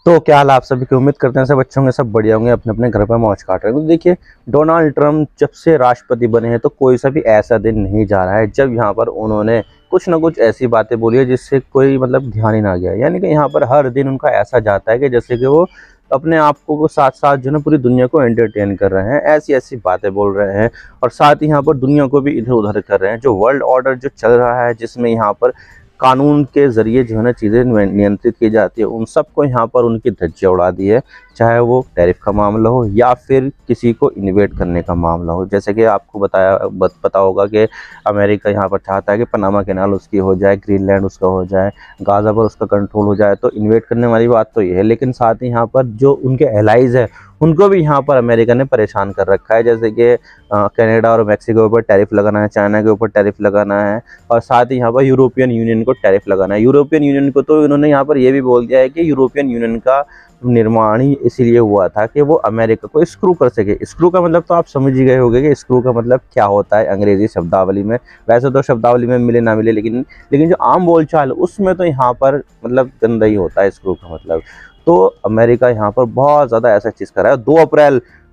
तो क्या हाल आप सभी की उम्मीद करते हैं सब अच्छे होंगे, सब बढ़िया होंगे, अपने अपने घर पर मौज काट रहे हैं। तो देखिए, डोनाल्ड ट्रंप जब से राष्ट्रपति बने हैं तो कोई सा भी ऐसा दिन नहीं जा रहा है जब यहाँ पर उन्होंने कुछ ना कुछ ऐसी बातें बोली है जिससे कोई मतलब ध्यान ही ना गया। यानी कि यहाँ पर हर दिन उनका ऐसा जाता है कि जैसे कि वो अपने आप को साथ साथ जो है पूरी दुनिया को एंटरटेन कर रहे हैं, ऐसी ऐसी बातें बोल रहे हैं और साथ ही यहाँ पर दुनिया को भी इधर उधर कर रहे हैं। जो वर्ल्ड ऑर्डर जो चल रहा है, जिसमें यहाँ पर कानून के ज़रिए जो है ना चीज़ें नियंत्रित की जाती है, उन सबको यहाँ पर उनकी धज्जियाँ उड़ा दी है। चाहे वो टैरिफ का मामला हो या फिर किसी को इन्वेट करने का मामला हो। जैसे कि आपको पता होगा कि अमेरिका यहाँ पर चाहता है कि पनामा कैनाल उसकी हो जाए, ग्रीनलैंड उसका हो जाए, गाज़ा पर उसका कंट्रोल हो जाए। तो इन्वेट करने वाली बात तो ये है, लेकिन साथ ही यहाँ पर जो उनके एलाइज़ है उनको भी यहाँ पर अमेरिका ने परेशान कर रखा है। जैसे कि कनाडा और मैक्सिको के ऊपर टैरिफ लगाना है, चाइना के ऊपर टैरिफ लगाना है और साथ ही यहाँ पर यूरोपियन यूनियन को टैरिफ लगाना है। यूरोपियन यूनियन को तो इन्होंने यहाँ पर ये भी बोल दिया है कि यूरोपियन यूनियन का निर्माण ही इसीलिए हुआ था कि वो अमेरिका को स्क्रू कर सके। स्क्रू का मतलब तो आप समझ ही गए होंगे कि स्क्रू का मतलब क्या होता है अंग्रेजी शब्दावली में। वैसे तो शब्दावली में मिले ना मिले, लेकिन जो आम बोलचाल उसमें तो यहाँ पर मतलब गंदा ही होता है स्क्रू का मतलब। तो अमेरिका यहाँ पर बहुत ज़्यादा ऐसा चीज़ कर रहा है।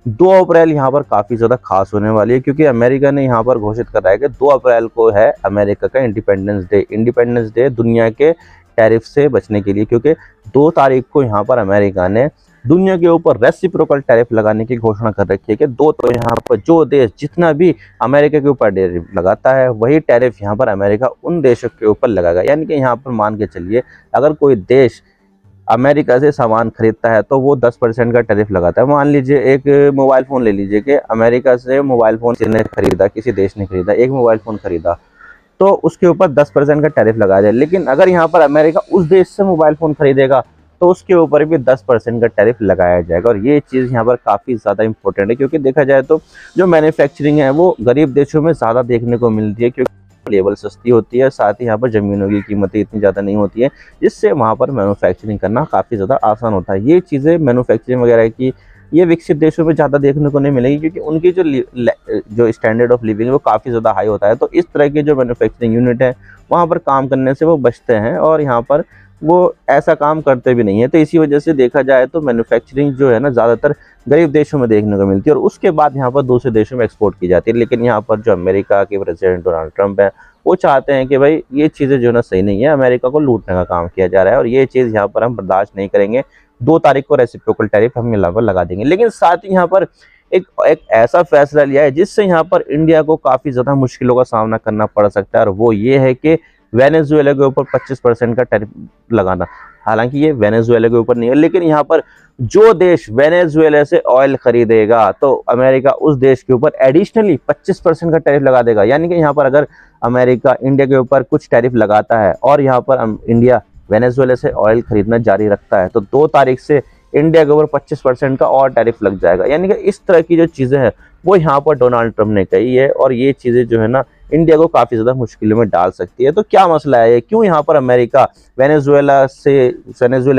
2 अप्रैल यहाँ पर काफ़ी ज़्यादा खास होने वाली है, क्योंकि अमेरिका ने यहाँ पर घोषित कर रहा है कि 2 अप्रैल को है अमेरिका का इंडिपेंडेंस डे दुनिया के टैरिफ से बचने के लिए। क्योंकि 2 तारीख को यहाँ पर अमेरिका ने दुनिया के ऊपर रेसिप्रोकल टैरिफ लगाने की घोषणा कर रखी है कि तो यहाँ पर जो देश जितना भी अमेरिका के ऊपर टैरिफ लगाता है वही टैरिफ यहाँ पर अमेरिका उन देशों के ऊपर लगाएगा। यानी कि यहाँ पर मान के चलिए, अगर कोई देश अमेरिका से सामान खरीदता है तो वो 10% का टैरिफ लगाता है। मान लीजिए एक मोबाइल फ़ोन ले लीजिए कि अमेरिका से मोबाइल फ़ोन किसी ने खरीदा, किसी देश ने खरीदा, एक मोबाइल फ़ोन खरीदा तो उसके ऊपर 10% का टैरिफ लगाया जाए। लेकिन अगर यहाँ पर अमेरिका उस देश से मोबाइल फ़ोन खरीदेगा तो उसके ऊपर भी 10% का टैरिफ लगाया जाएगा। और ये चीज़ यहाँ पर काफ़ी ज़्यादा इंपॉर्टेंट है, क्योंकि देखा जाए तो जो मैन्युफैक्चरिंग है वो गरीब देशों में ज़्यादा देखने को मिलती है, क्योंकि लेबर सस्ती होती है, साथ ही यहाँ पर ज़मीनों की कीमतें इतनी ज़्यादा नहीं होती है, जिससे वहाँ पर मैन्युफैक्चरिंग करना काफ़ी ज़्यादा आसान होता है। ये चीज़ें मैन्युफैक्चरिंग वगैरह की ये विकसित देशों में ज़्यादा देखने को नहीं मिलेगी, क्योंकि उनकी जो स्टैंडर्ड ऑफ लिविंग है वो काफ़ी ज़्यादा हाई होता है। तो इस तरह के जो मैन्युफैक्चरिंग यूनिट है वहाँ पर काम करने से वो बचते हैं और यहाँ पर वो ऐसा काम करते भी नहीं है। तो इसी वजह से देखा जाए तो मैन्युफैक्चरिंग जो है ना ज़्यादातर गरीब देशों में देखने को मिलती है और उसके बाद यहाँ पर दूसरे देशों में एक्सपोर्ट की जाती है। लेकिन यहाँ पर जो अमेरिका के प्रेसिडेंट डोनाल्ड ट्रंप है वो चाहते हैं कि भाई ये चीज़ें जो है ना सही नहीं है, अमेरिका को लूटने का काम किया जा रहा है और ये चीज़ यहाँ पर हम बर्दाश्त नहीं करेंगे। 2 तारीख को रेसिप्रोकल टैरिफ हम यहाँ पर लगा देंगे। लेकिन साथ ही यहाँ पर एक ऐसा फैसला लिया है जिससे यहाँ पर इंडिया को काफ़ी ज़्यादा मुश्किलों का सामना करना पड़ सकता है, और वो ये है कि वेनेजुएला के ऊपर 25% का टैरिफ लगाना। हालांकि ये वेनेजुएला के ऊपर नहीं है, लेकिन यहाँ पर जो देश वेनेजुएला से ऑयल खरीदेगा तो अमेरिका उस देश के ऊपर एडिशनली 25% का टैरिफ लगा देगा। यानी कि यहाँ पर अगर अमेरिका इंडिया के ऊपर कुछ टैरिफ लगाता है और यहाँ पर इंडिया वेनेजुएला से ऑयल खरीदना जारी रखता है तो 2 तारीख से इंडिया के ऊपर 25% का और टैरिफ लग जाएगा। यानी कि इस तरह की जो चीज़ें हैं वो यहाँ पर डोनाल्ड ट्रंप ने कही है और ये चीज़ें जो है ना इंडिया को काफ़ी ज़्यादा मुश्किलों में डाल सकती है। तो क्या मसला है, क्यों यहाँ पर अमेरिका वेनेजुएला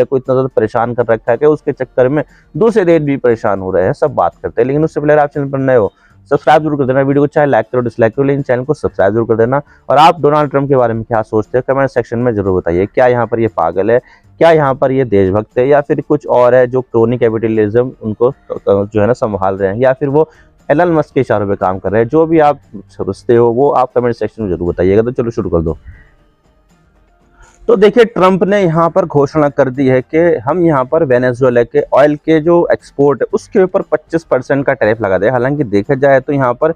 को इतना ज़्यादा परेशान कर रखा है कि उसके चक्कर में दूसरे देश भी परेशान हो रहे हैं, सब बात करते हैं। लेकिन उससे पहले आप चैनल पर नए हो सब्सक्राइब जरूर कर देना, वीडियो को चाहे लाइक करो डिसलाइक करो, लेकिन चैनल को सब्सक्राइब जरूर कर देना। और आप डोनाल्ड ट्रंप के बारे में क्या सोचते हैं कमेंट सेक्शन में जरूर बताइए। क्या यहाँ पर ये पागल है, क्या यहाँ पर ये देशभक्त है, या फिर कुछ और है जो क्रोनी कैपिटलिज्म उनको जो है ना संभाल रहे हैं, या फिर वो एलन मस्क के इशारों पे काम कर रहे हैं। जो भी आप समझते हो वो आप कमेंट सेक्शन में जरूर बताइएगा। तो चलो शुरू कर दो। तो देखिए, ट्रंप ने यहाँ पर घोषणा कर दी है कि हम यहाँ पर वेनेजुएला के ऑयल के जो एक्सपोर्ट है उसके ऊपर 25% का टैरिफ लगा दे। हालांकि देखा जाए तो यहाँ पर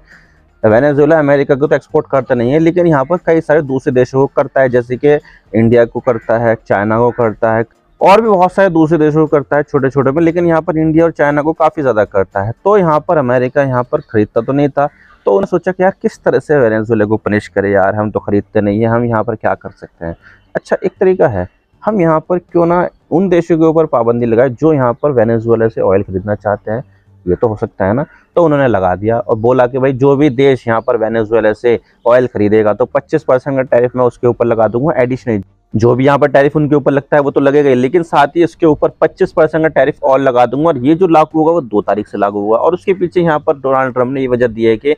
वेनेजुएला अमेरिका को तो एक्सपोर्ट करता नहीं है, लेकिन यहाँ पर कई सारे दूसरे देशों को करता है, जैसे कि इंडिया को करता है, चाइना को करता है और भी बहुत सारे दूसरे देशों को करता है छोटे छोटे में। लेकिन यहाँ पर इंडिया और चाइना को काफ़ी ज़्यादा करता है। तो यहाँ पर अमेरिका यहाँ पर खरीदता तो नहीं था, तो उन्होंने सोचा कि यार किस तरह से वेनेजुएला को पनिश करे, यार हम तो खरीदते नहीं है, हम यहाँ पर क्या कर सकते हैं। अच्छा, एक तरीका है, हम यहाँ पर क्यों ना उन देशों के ऊपर पाबंदी लगाए जो यहाँ पर वेनेजुएला से ऑयल खरीदना चाहते हैं। ये तो हो सकता है ना। तो उन्होंने लगा दिया और बोला कि भाई जो भी देश यहाँ पर वेनेजुएला से ऑयल खरीदेगा तो 25% का टैरिफ मैं उसके ऊपर लगा दूंगा एडिशनल। जो भी यहाँ पर टैरिफ उनके ऊपर लगता है वो तो लगेगा ही, लेकिन साथ ही इसके ऊपर 25% का टैरिफ और लगा दूंगा और ये जो लागू होगा वो 2 तारीख से लागू होगा। और उसके पीछे यहाँ पर डोनाल्ड ट्रंप ने ये वजह दी है कि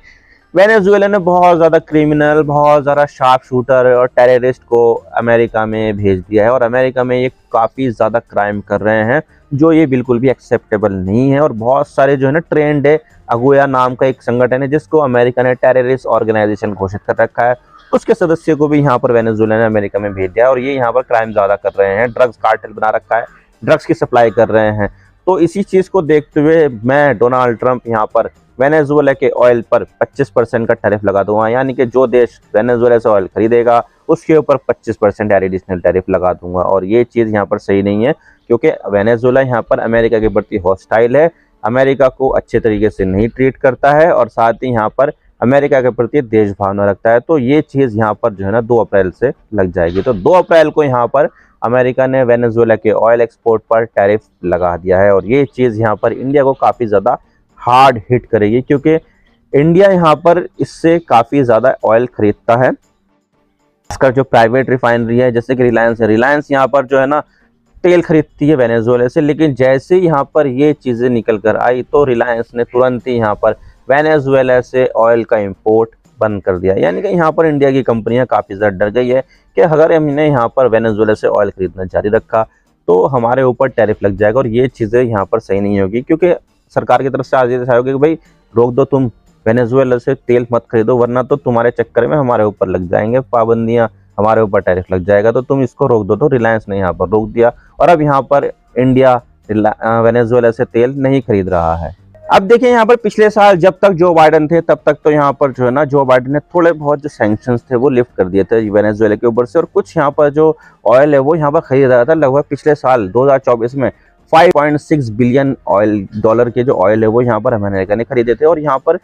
वेनेजुएला ने बहुत ज़्यादा क्रिमिनल, बहुत ज़्यादा शार्प शूटर और टेररिस्ट को अमेरिका में भेज दिया है और अमेरिका में ये काफ़ी ज़्यादा क्राइम कर रहे हैं, जो ये बिल्कुल भी एक्सेप्टेबल नहीं है। और बहुत सारे जो है ना ट्रेंड है, अगुया नाम का एक संगठन है जिसको अमेरिका ने टेररिस्ट ऑर्गेनाइजेशन घोषित कर रखा है, उसके सदस्य को भी यहाँ पर वेनेजुएला ने अमेरिका में भेज दिया और ये यहाँ पर क्राइम ज्यादा कर रहे हैं, ड्रग्स कार्टेल बना रखा है, ड्रग्स की सप्लाई कर रहे हैं। तो इसी चीज को देखते हुए मैं डोनाल्ड ट्रंप यहाँ पर वेनेजुएला के ऑयल पर 25% का टैरिफ लगा दूंगा, यानी कि जो देश वेनेजुएला से ऑयल खरीदेगा उसके ऊपर 25% एडिशनल टैरिफ लगा दूंगा। और ये चीज़ यहाँ पर सही नहीं है, क्योंकि वेनेजुएला यहाँ पर अमेरिका के प्रति हॉस्टाइल है, अमेरिका को अच्छे तरीके से नहीं ट्रीट करता है और साथ ही यहाँ पर अमेरिका के प्रति देश भावना रखता है। तो ये चीज़ यहाँ पर जो है ना 2 अप्रैल से लग जाएगी। तो 2 अप्रैल को यहाँ पर अमेरिका ने वेनेजुएला के ऑयल एक्सपोर्ट पर टैरिफ लगा दिया है और ये चीज़ यहाँ पर इंडिया को काफ़ी ज़्यादा हार्ड हिट करेगी, क्योंकि इंडिया यहाँ पर इससे काफ़ी ज़्यादा ऑयल खरीदता है। खासकर जो प्राइवेट रिफाइनरी है जैसे कि रिलायंस है, रिलायंस यहाँ पर जो है ना तेल खरीदती है वेनेजुएला से, लेकिन जैसे ही यहाँ पर ये चीज़ें निकल कर आई तो रिलायंस ने तुरंत ही यहाँ पर वेनेजुएला से ऑयल का इंपोर्ट बंद कर दिया। यानी कि यहाँ पर इंडिया की कंपनियां काफ़ी ज़्यादा डर गई है कि अगर हमने यहाँ पर वेनेजुएला से ऑयल खरीदना जारी रखा तो हमारे ऊपर टैरिफ लग जाएगा और ये चीज़ें यहाँ पर सही नहीं होगी, क्योंकि सरकार की तरफ से आदेश आया होगा कि भाई रोक दो, तुम वेनेजुएला से तेल मत खरीदो वरना तो तुम्हारे चक्कर में हमारे ऊपर लग जाएंगे पाबंदियां, हमारे ऊपर टैरिफ लग जाएगा, तो तुम इसको रोक दो। तो रिलायंस ने यहाँ पर रोक दिया और अब यहाँ पर इंडिया वेनेजुएला से तेल नहीं खरीद रहा है। अब देखिए यहाँ पर पिछले साल जब तक जो बाइडन थे तब तक तो यहाँ पर जो है ना जो बाइडन ने थोड़े बहुत जो सैंक्शंस थे वो लिफ्ट कर दिए थे वेनेजुएला के ऊपर से, और कुछ यहाँ पर जो ऑयल है वो यहाँ पर खरीद रहा था। लगभग पिछले साल 2024 में 5.6 बिलियन डॉलर के जो ऑयल है वो यहाँ पर अमेरिका ने खरीदे थे। और यहाँ पर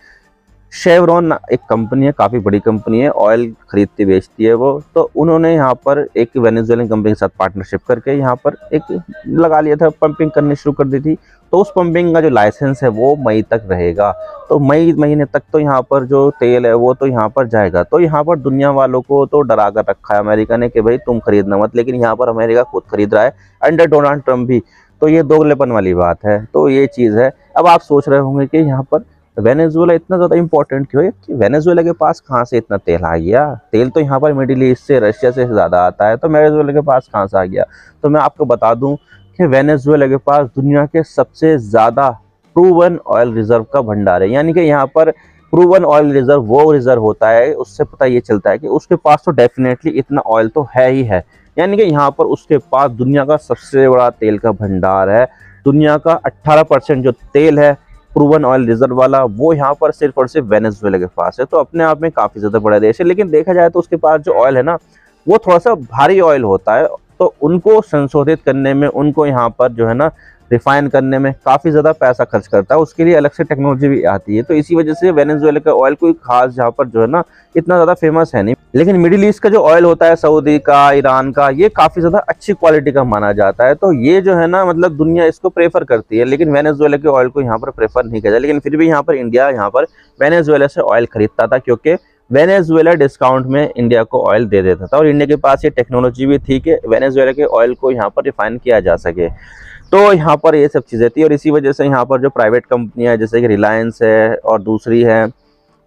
शेवरॉन एक कंपनी है, काफ़ी बड़ी कंपनी है, ऑयल खरीदती बेचती है वो, तो उन्होंने यहाँ पर एक वेनेजुएलन कंपनी के साथ पार्टनरशिप करके यहाँ पर एक लगा लिया था, पंपिंग करनी शुरू कर दी थी। तो उस पंपिंग का जो लाइसेंस है वो मई तक रहेगा, तो मई महीने तक तो यहाँ पर जो तेल है वो तो यहाँ पर जाएगा। तो यहाँ पर दुनिया वालों को तो डरा कर रखा है अमेरिका ने कि भाई तुम खरीदना मत, लेकिन यहाँ पर अमेरिका खुद खरीद रहा है अंडर डोनाल्ड ट्रंप भी, तो ये दोगलेपन वाली बात है। तो ये चीज़ है। अब आप सोच रहे होंगे कि यहाँ पर वेनेजुएला इतना ज़्यादा इंपॉर्टेंट क्यों है, कि वेनेजुएला के पास कहाँ से इतना तेल आ गया, तेल तो यहाँ पर मिडिल ईस्ट से रशिया से ज़्यादा आता है, तो वेनेजुएला के पास कहाँ से आ गया। तो मैं आपको बता दूं कि वेनेजुएला के पास दुनिया के सबसे ज़्यादा प्रूवन ऑयल रिजर्व का भंडार है। यानी कि यहाँ पर प्रूवन ऑयल रिजर्व वो रिजर्व होता है, उससे पता ये चलता है कि उसके पास तो डेफिनेटली इतना ऑयल तो है ही है। यानी कि यहाँ पर उसके पास दुनिया का सबसे बड़ा तेल का भंडार है। दुनिया का 18% जो तेल है प्रूवन ऑयल रिजर्व वाला वो यहाँ पर सिर्फ और सिर्फ वेनेजुएला के पास है। तो अपने आप में काफ़ी ज़्यादा बड़ा देश है, लेकिन देखा जाए तो उसके पास जो ऑयल है ना वो थोड़ा सा भारी ऑयल होता है, तो उनको संशोधित करने में, उनको यहाँ पर जो है ना रिफाइन करने में काफ़ी ज़्यादा पैसा खर्च करता है, उसके लिए अलग से टेक्नोलॉजी भी आती है। तो इसी वजह से वेनेजुएला का ऑयल कोई खास यहाँ पर जो है ना इतना ज़्यादा फेमस है नहीं। लेकिन मिडिल ईस्ट का जो ऑयल होता है, सऊदी का, ईरान का, ये काफ़ी ज़्यादा अच्छी क्वालिटी का माना जाता है। तो ये जो है ना मतलब दुनिया इसको प्रेफर करती है, लेकिन वेनेजुएला के ऑयल को यहाँ पर प्रेफर नहीं किया जाता। लेकिन फिर भी यहाँ पर इंडिया यहाँ पर वेनेजुएला से ऑयल खरीदता था, क्योंकि वेनेजुएला डिस्काउंट में इंडिया को ऑयल दे देता था और इंडिया के पास ये टेक्नोलॉजी भी थी कि वेनेजुएला के ऑयल को यहाँ पर रिफाइन किया जा सके। तो यहाँ पर ये सब चीज़ें थी और इसी वजह से यहाँ पर जो प्राइवेट कंपनियाँ जैसे कि रिलायंस है और दूसरी है,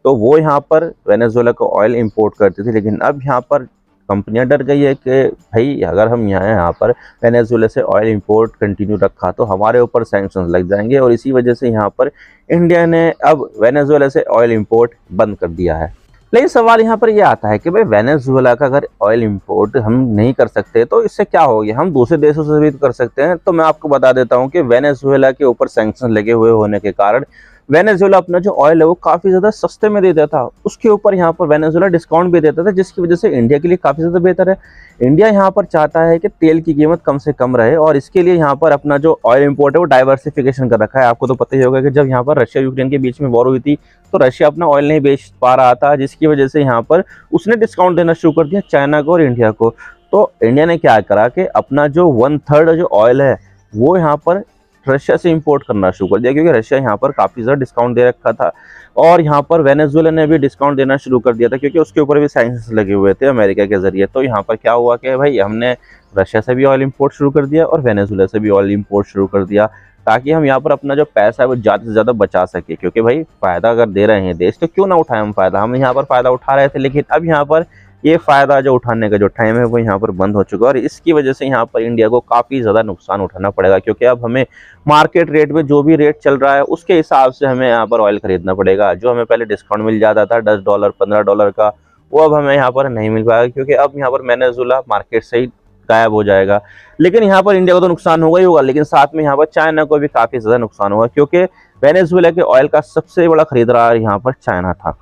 तो वो यहाँ पर वेनेजुएला का ऑयल इंपोर्ट करती थी। लेकिन अब यहाँ पर कंपनियां डर गई है कि भाई अगर हम यहाँ पर वेनेजुएला से ऑयल इंपोर्ट कंटिन्यू रखा तो हमारे ऊपर सैंक्शंस लग जाएंगे, और इसी वजह से यहाँ पर इंडिया ने अब वेनेजुएला से ऑयल इंपोर्ट बंद कर दिया है। लेकिन सवाल यहाँ पर यह आता है कि भाई वेनेजुएला का अगर ऑयल इंपोर्ट हम नहीं कर सकते तो इससे क्या हो गया, हम दूसरे देशों से भी तो कर सकते हैं। तो मैं आपको बता देता हूँ कि वेनेजुएला के ऊपर सैंक्शन लगे हुए होने के कारण वेनेजुएला अपना जो ऑयल है वो काफ़ी ज़्यादा सस्ते में देता था, उसके ऊपर यहाँ पर वेनेजुएला डिस्काउंट भी देता था, जिसकी वजह से इंडिया के लिए काफ़ी ज़्यादा बेहतर है। इंडिया यहाँ पर चाहता है कि तेल की कीमत कम से कम रहे और इसके लिए यहाँ पर अपना जो ऑयल इंपोर्ट है वो डाइवर्सिफिकेशन कर रखा है। आपको तो पता ही होगा कि जब यहाँ पर रशिया यूक्रेन के बीच में वॉर हुई थी तो रशिया अपना ऑयल नहीं बेच पा रहा था, जिसकी वजह से यहाँ पर उसने डिस्काउंट देना शुरू कर दिया चाइना को और इंडिया को। तो इंडिया ने क्या करा कि अपना जो 1/3 जो ऑयल है वो यहाँ पर रशिया से इंपोर्ट करना शुरू कर दिया, क्योंकि रशिया यहाँ पर काफ़ी ज़्यादा डिस्काउंट दे रखा था। और यहाँ पर वेनेजुएला ने भी डिस्काउंट देना शुरू कर दिया था, क्योंकि उसके ऊपर भी सैंक्शंस लगे हुए थे अमेरिका के जरिए। तो यहाँ पर क्या हुआ कि भाई हमने रशिया से भी ऑयल इंपोर्ट शुरू कर दिया और वेनेजुएला से भी ऑयल इंपोर्ट शुरू कर दिया, ताकि हम यहाँ पर अपना जो पैसा है वो ज़्यादा से ज़्यादा बचा सके। क्योंकि भाई फ़ायदा अगर दे रहे हैं देश तो क्यों ना उठाएं हम फ़ायदा, हम यहाँ पर फ़ायदा उठा रहे थे। लेकिन अब यहाँ पर ये फ़ायदा जो उठाने का जो टाइम है वो यहाँ पर बंद हो चुका है और इसकी वजह से यहाँ पर इंडिया को काफ़ी ज़्यादा नुकसान उठाना पड़ेगा, क्योंकि अब हमें मार्केट रेट में जो भी रेट चल रहा है उसके हिसाब से हमें यहाँ पर ऑयल खरीदना पड़ेगा। जो हमें पहले डिस्काउंट मिल जाता था $10 $15 का, वो अब हमें यहाँ पर नहीं मिल पाएगा, क्योंकि अब यहाँ पर वेनेजुएला मार्केट से ही गायब हो जाएगा। लेकिन यहाँ पर इंडिया को तो नुकसान होगा ही होगा, लेकिन साथ में यहाँ पर चाइना को भी काफ़ी ज़्यादा नुकसान होगा, क्योंकि वेनेजुएला के ऑयल का सबसे बड़ा खरीदार यहाँ पर चाइना था।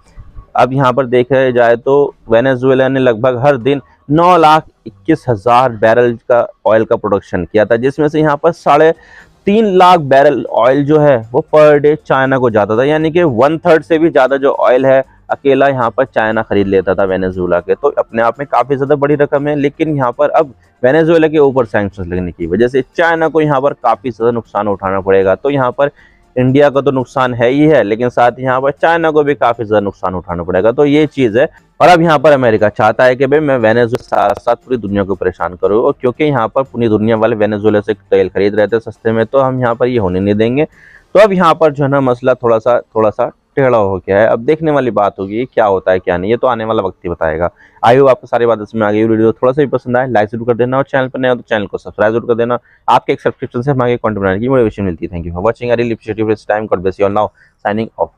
अब यहाँ पर देखा जाए तो वेनेजुएला ने लगभग हर दिन 9,21,000 बैरल का ऑयल का प्रोडक्शन किया था, जिसमें से यहाँ पर 3.5 लाख बैरल ऑयल जो है वो पर डे चाइना को जाता था, यानी कि 1/3 से भी ज़्यादा जो ऑयल है अकेला यहाँ पर चाइना खरीद लेता था वेनेजुएला के। तो अपने आप में काफ़ी ज़्यादा बड़ी रकम है, लेकिन यहाँ पर अब वेनेजुएला के ऊपर सैंक्शंस लगने की वजह से चाइना को यहाँ पर काफ़ी ज़्यादा नुकसान उठाना पड़ेगा। तो यहाँ पर इंडिया का तो नुकसान है ही है, लेकिन साथ ही यहाँ पर चाइना को भी काफ़ी ज़्यादा नुकसान उठाना पड़ेगा। तो ये चीज़ है। और अब यहाँ पर अमेरिका चाहता है कि भाई मैं वेनेजुएला साथ साथ पूरी दुनिया को परेशान करूँ, और क्योंकि यहाँ पर पूरी दुनिया वाले वेनेजुएला से तेल खरीद रहे थे सस्ते में, तो हम यहाँ पर ये होने नहीं देंगे। तो अब यहाँ पर जो है ना मसला थोड़ा सा टेढ़ा हो गया है। अब देखने वाली बात होगी क्या होता है क्या नहीं, ये तो आने वाला वक्त ही बताएगा। आई होप आपको सारी बात इसमें आ गई। वीडियो थोड़ा सा भी पसंद आए लाइक जरूर कर देना, और चैनल पर नया हो तो चैनल को सब्सक्राइब जरूर कर देना। आपके एक सब्सक्रिप्शन से हमारे कंटेंट बनाने की मोटिवेशन मिलती है। Thank you for watching. I really appreciate your time. God bless you all. Now signing off.